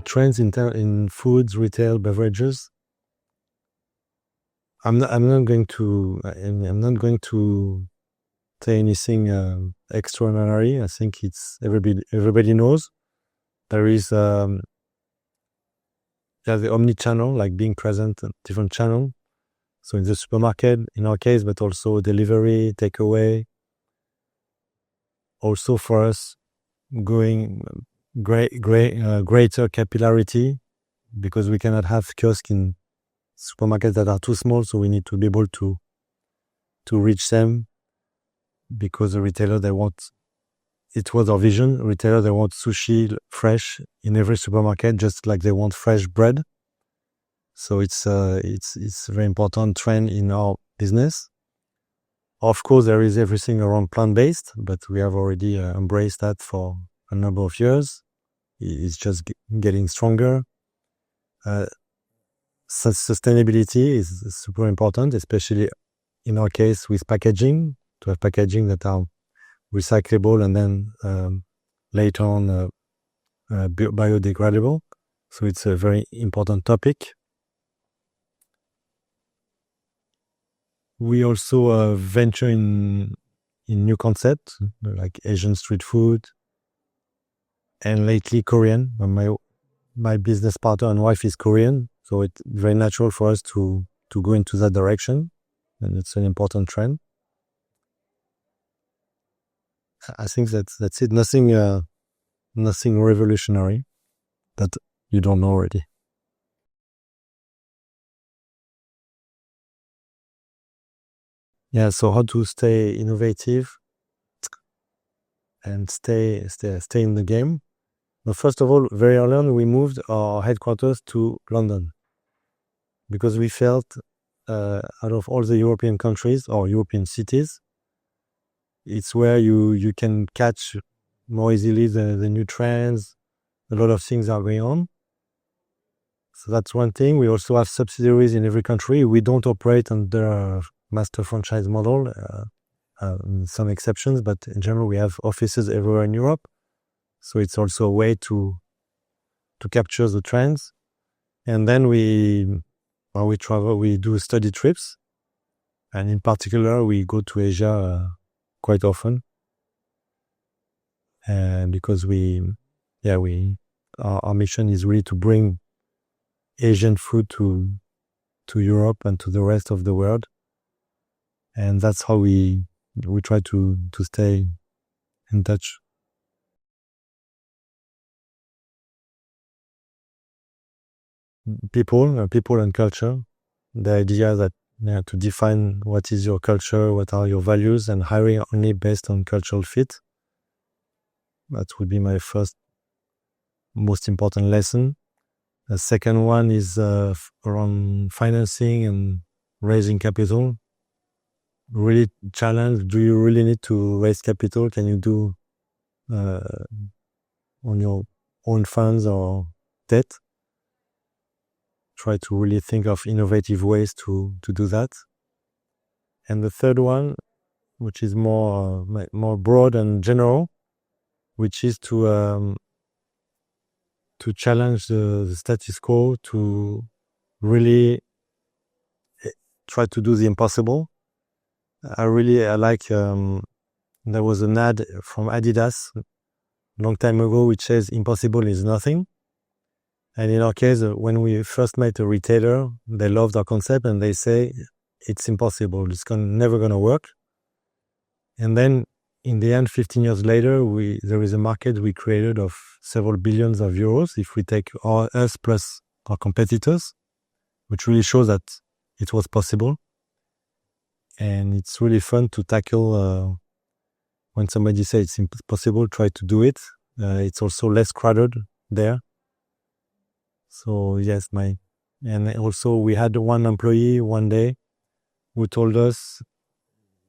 trends in foods, retail, beverages. I'm not going to say anything extraordinary. I think it's everybody knows there is the omni-channel, like being present in different channels. So in the supermarket, in our case, but also delivery, takeaway. Also for us, going greater capillarity, because we cannot have kiosks in supermarkets that are too small. So we need to be able to reach them, because the retailer, it was our vision. Retailer, they want sushi fresh in every supermarket, just like they want fresh bread. So it's a very important trend in our business. Of course, there is everything around plant-based, but we have already embraced that for a number of years. It's just getting stronger. Sustainability is super important, especially in our case with packaging, to have packaging that are recyclable and then later on biodegradable. So it's a very important topic. We also venture in new concepts like Asian street food, and lately Korean. My business partner and wife is Korean, so it's very natural for us to go into that direction, and it's an important trend. I think that's it. Nothing revolutionary that you don't know already. Yeah, so how to stay innovative and stay in the game. But first of all, very early on, we moved our headquarters to London, because we felt out of all the European countries or European cities, it's where you can catch more easily the new trends. A lot of things are going on. So that's one thing. We also have subsidiaries in every country. We don't operate under a master franchise model, some exceptions, but in general, we have offices everywhere in Europe. So it's also a way to capture the trends. And then when we travel, we do study trips. And in particular, we go to Asia quite often. And because our mission is really to bring Asian food to Europe and to the rest of the world. And that's how we try to stay in touch. People and culture. The idea that to define what is your culture, what are your values, and hiring only based on cultural fit. That would be my first most important lesson. The second one is around financing and raising capital. Really challenge, do you really need to raise capital? Can you do on your own funds or debt? Try to really think of innovative ways to do that. And the third one, which is more broad and general, which is to challenge the status quo, to really try to do the impossible. I like, there was an ad from Adidas a long time ago which says impossible is nothing. And in our case, when we first met a retailer, they loved our concept and they say it's impossible, it's never going to work. And then in the end, 15 years later, there is a market we created of several billions of euros if we take us plus our competitors, which really shows that it was possible. And it's really fun to tackle when somebody says it's impossible, try to do it. It's also less crowded there. So yes, and also we had one employee one day who told us,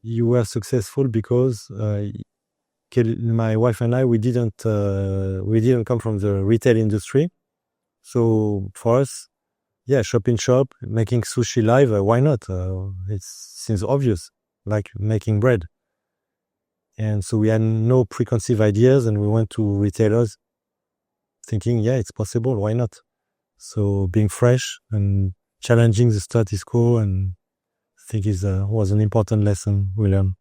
you were successful because my wife and I, we didn't come from the retail industry. So for us, shop in shop, making sushi live, why not? It seems obvious, like making bread. And so we had no preconceived ideas, and we went to retailers thinking, yeah, it's possible. Why not? So being fresh and challenging the status quo, and I think was an important lesson we learned.